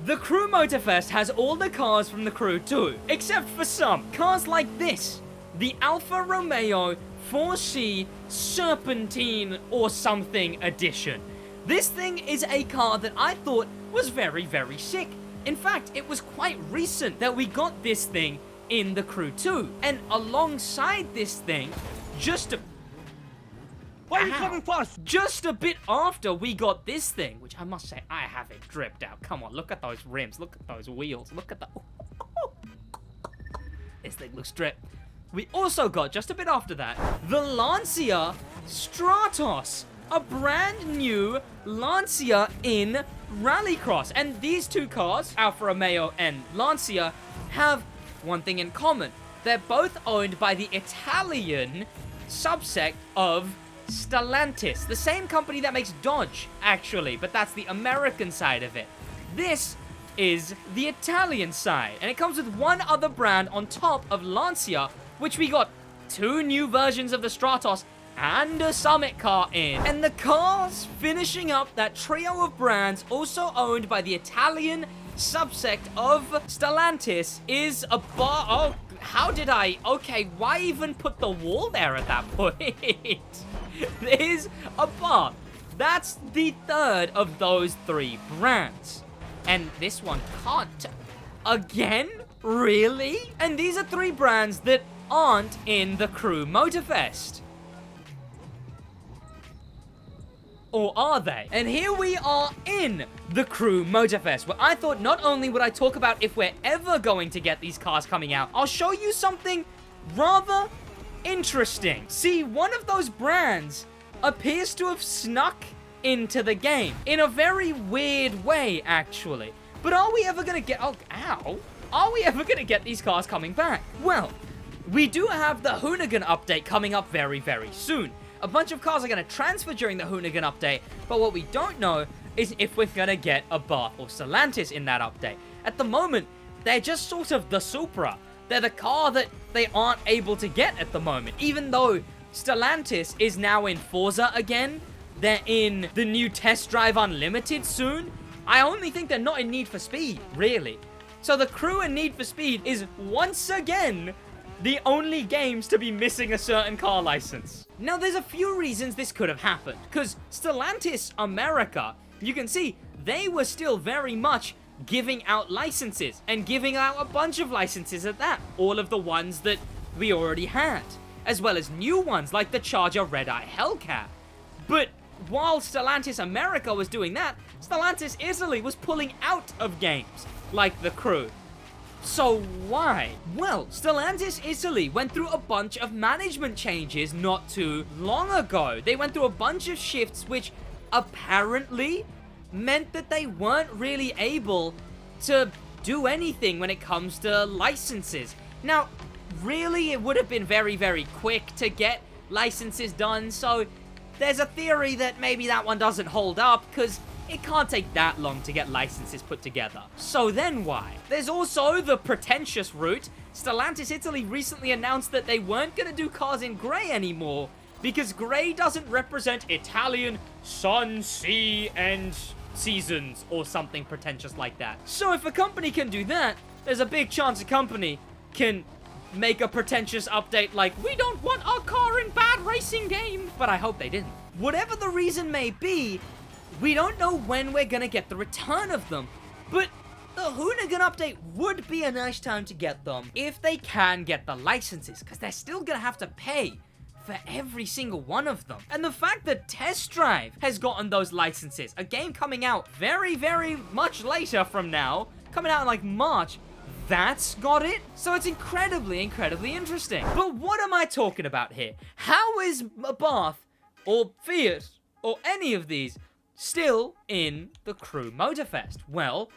The Crew Motorfest has all the cars from the Crew too, except for some. Cars like this. The Alfa Romeo 4C Serpentine or something edition. This thing is a car that I thought was very, very sick. In fact, it was quite recent that we got this thing in the Crew 2. And alongside this thing, Why are you coming fast? just a bit after we got this thing, which I must say, I have it dripped out. Come on, look at those rims, look at those wheels, look at the... This thing looks dripped. We also got, just a bit after that, the Lancia Stratos. A brand new Lancia in Rallycross. And these two cars, Alfa Romeo and Lancia, have one thing in common. They're both owned by the Italian subsect of Stellantis. The same company that makes Dodge, actually, but that's the American side of it. This is the Italian side, and it comes with one other brand on top of Lancia, which we got 2 new versions of the Stratos and a Summit car in. And the cars finishing up that trio of brands also owned by the Italian subsect of Stellantis is a bar. Oh, how did I? Okay, why even put the wall there at that point? There's Abarth. That's the third of those 3 brands. And this one can't. Again? Really? And these are 3 brands that aren't in the Crew Motorfest. Or are they? And here we are in the Crew Motorfest, where I thought not only would I talk about if we're ever going to get these cars coming out, I'll show you something rather interesting. See, one of those brands appears to have snuck into the game in a very weird way, actually. But are we ever gonna get... Oh, ow. Are we ever gonna get these cars coming back? Well, we do have the Hoonigan update coming up very, very soon. A bunch of cars are going to transfer during the Hoonigan update, but what we don't know is if we're going to get Abarth or Stellantis in that update. At the moment, they're just sort of the Supra. They're the car that they aren't able to get at the moment. Even though Stellantis is now in Forza again, they're in the new Test Drive Unlimited soon. I only think they're not in Need for Speed, really. So the Crew and Need for Speed is once again the only games to be missing a certain car license. Now, there's a few reasons this could have happened, because Stellantis America, you can see, they were still very much giving out licenses, and giving out a bunch of licenses at that, all of the ones that we already had, as well as new ones like the Charger Red Eye Hellcat. But while Stellantis America was doing that, Stellantis Italy was pulling out of games, like the Crew. So why? Well, Stellantis Italy went through a bunch of management changes not too long ago. They went through a bunch of shifts which apparently meant that they weren't really able to do anything when it comes to licenses. Now, really, it would have been very, very quick to get licenses done, so there's a theory that maybe that one doesn't hold up, because it can't take that long to get licenses put together. So then why? There's also the pretentious route. Stellantis Italy recently announced that they weren't going to do cars in grey anymore because grey doesn't represent Italian sun, sea, and seasons or something pretentious like that. So if a company can do that, there's a big chance a company can make a pretentious update like, we don't want our car in bad racing game. But I hope they didn't. Whatever the reason may be, we don't know when we're gonna get the return of them, but the Hoonigan update would be a nice time to get them if they can get the licenses, because they're still gonna have to pay for every single one of them. And the fact that Test Drive has gotten those licenses, a game coming out very, very much later from now, coming out in like March, that's got it. So it's incredibly, incredibly interesting. But what am I talking about here? How is Abarth or Fiat or any of these still in the Crew Motorfest? Well,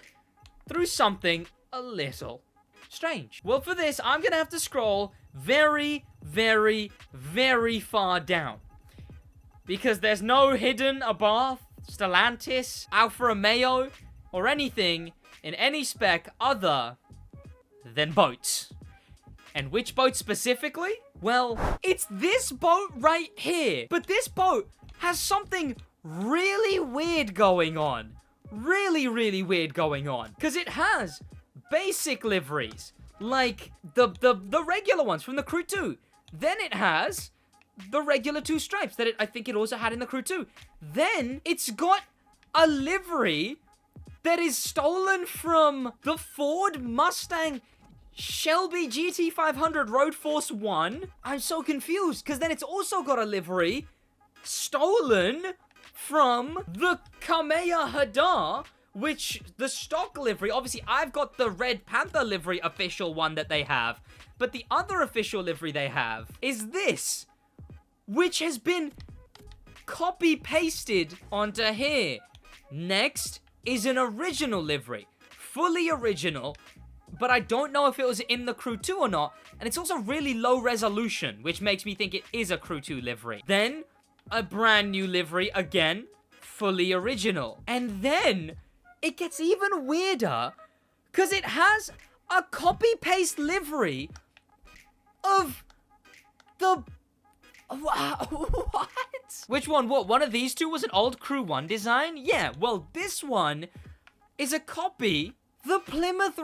through something a little strange. Well, for this, I'm gonna have to scroll very, very, very far down, because there's no hidden Abarth, Stellantis, Alfa Romeo, or anything in any spec other than boats. And which boat specifically? Well, it's this boat right here. But this boat has something really weird going on. really, really weird going on. Because it has basic liveries, like the regular ones from the Crew 2. Then it has the regular 2 stripes that I think it also had in the Crew 2. Then it's got a livery that is stolen from the Ford Mustang Shelby GT500 Road Force 1. I'm so confused, because then it's also got a livery stolen from the Kameya Hadar, which the stock livery, obviously I've got the Red Panther livery official one that they have, but the other official livery they have is this, which has been copy-pasted onto here. Next is an original livery, fully original, but I don't know if it was in the Crew 2 or not, and it's also really low resolution, which makes me think it is a Crew 2 livery. Then, a brand new livery, again, fully original. And then, it gets even weirder, because it has a copy-paste livery of the... What? Which one? What? One of these two was an old Crew 1 design? Yeah, well, this one is a copy. The Plymouth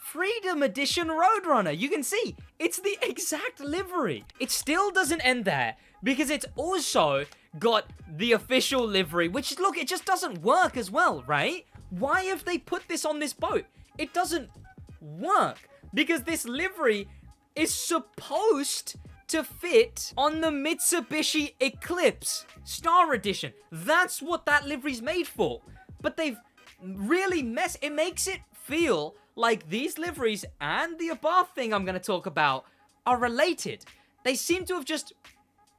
Freedom Edition Roadrunner. You can see, it's the exact livery. It still doesn't end there, because it's also got the official livery, which, look, it just doesn't work as well, right? Why have they put this on this boat? It doesn't work, because this livery is supposed to fit on the Mitsubishi Eclipse Star Edition. That's what that livery's made for. But they've really it makes it feel like these liveries and the Abarth thing I'm going to talk about are related. They seem to have just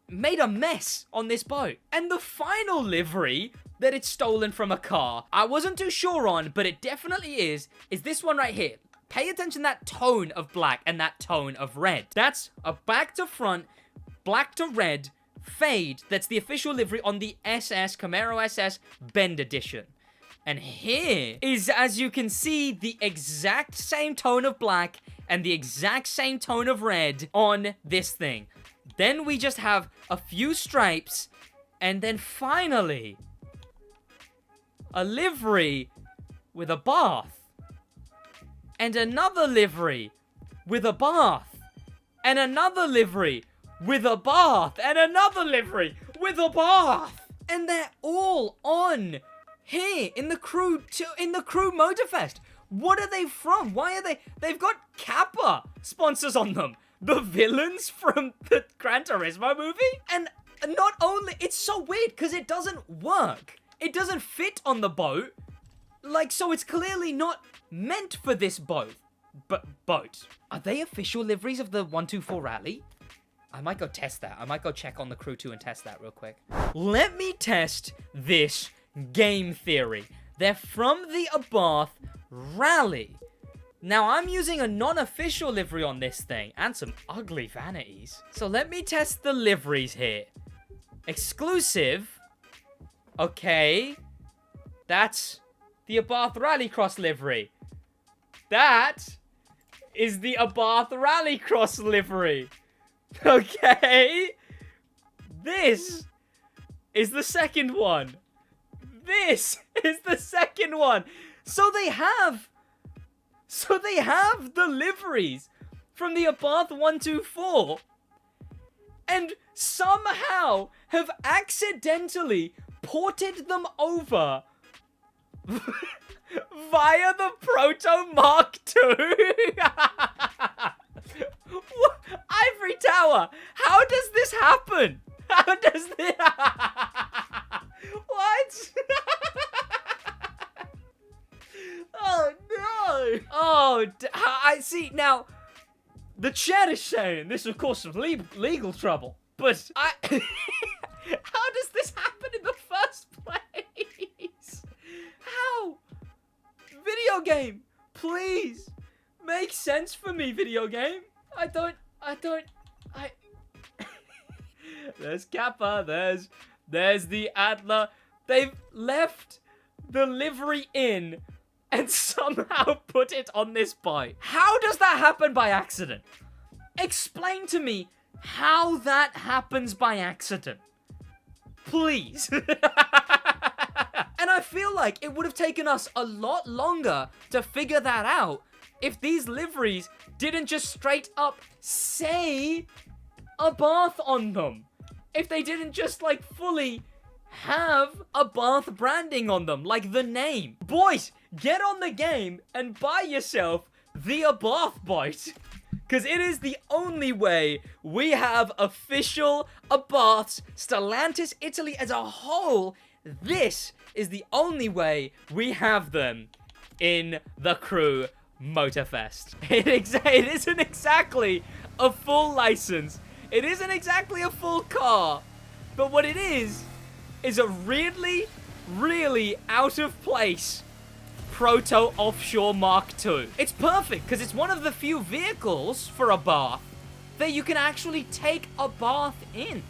made a mess on this boat. And the final livery that it's stolen from a car, I wasn't too sure on, but it definitely is this one right here. Pay attention to that tone of black and that tone of red. That's a back to front, black to red fade. That's the official livery on the SS, Camaro SS Bend Edition. And here is, as you can see, the exact same tone of black and the exact same tone of red on this thing. Then we just have a few stripes, and then finally, a livery with a bath. And another livery with a bath. And another livery with a bath. And another livery with a bath. And they're all on here in the Crew Motorfest. What are they from? Why are they? They've got Kappa sponsors on them. The villains from the Gran Turismo movie. And not only, it's so weird because it doesn't work. It doesn't fit on the boat. Like, so it's clearly not meant for this boat. Boat. Are they official liveries of the 124 Rally? I might go test that. I might go check on the Crew 2 and test that real quick. Let me test this game theory. They're from the Abarth Rally. Now, I'm using a non-official livery on this thing and some ugly vanities. So let me test the liveries here. Exclusive. Okay. That's the Abarth Rallycross livery. That is the Abarth Rallycross livery. Okay. This is the second one. This is the second one. So they have the liveries from the Abarth 124 and somehow have accidentally ported them over via the Proto Mark II. Ivory Tower, how does this happen? How does this... What? Oh, no. Oh, I see. Now, the chat is saying this, of course, is legal trouble. But how does this happen in the first place? How? Video game, please. Make sense for me, video game. I don't... There's Kappa, there's the Adler. They've left the livery in and somehow put it on this bike. How does that happen by accident? Explain to me how that happens by accident. Please. And I feel like it would have taken us a lot longer to figure that out if these liveries didn't just straight up say Abarth on them. If they didn't just, like, fully have Abarth branding on them, like the name. Boys, get on the game and buy yourself the Abarth bite. Because it is the only way we have official Abarths, Stellantis Italy as a whole. This is the only way we have them in the Crew Motorfest. It isn't exactly a full license. It isn't exactly a full car. But what it is a really, really out of place Proto Offshore Mark II. It's perfect because it's one of the few vehicles for Abarth that you can actually take Abarth in.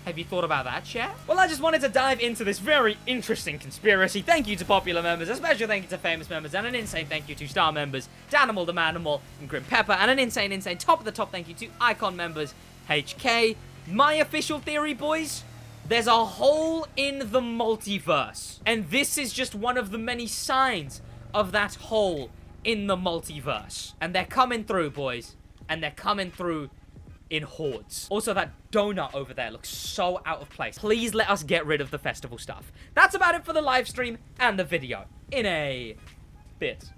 Have you thought about that, chat? Well, I just wanted to dive into this very interesting conspiracy. Thank you to popular members, a special thank you to famous members, and an insane thank you to star members, Danimal, the Manimal, and Grim Pepper, and an insane top of the top thank you to Icon members, HK. My official theory, boys, there's a hole in the multiverse. And this is just one of the many signs of that hole in the multiverse. And they're coming through, boys. And they're coming through in hordes. Also, that donut over there looks so out of place. Please let us get rid of the festival stuff. That's about it for the live stream and the video. In a bit.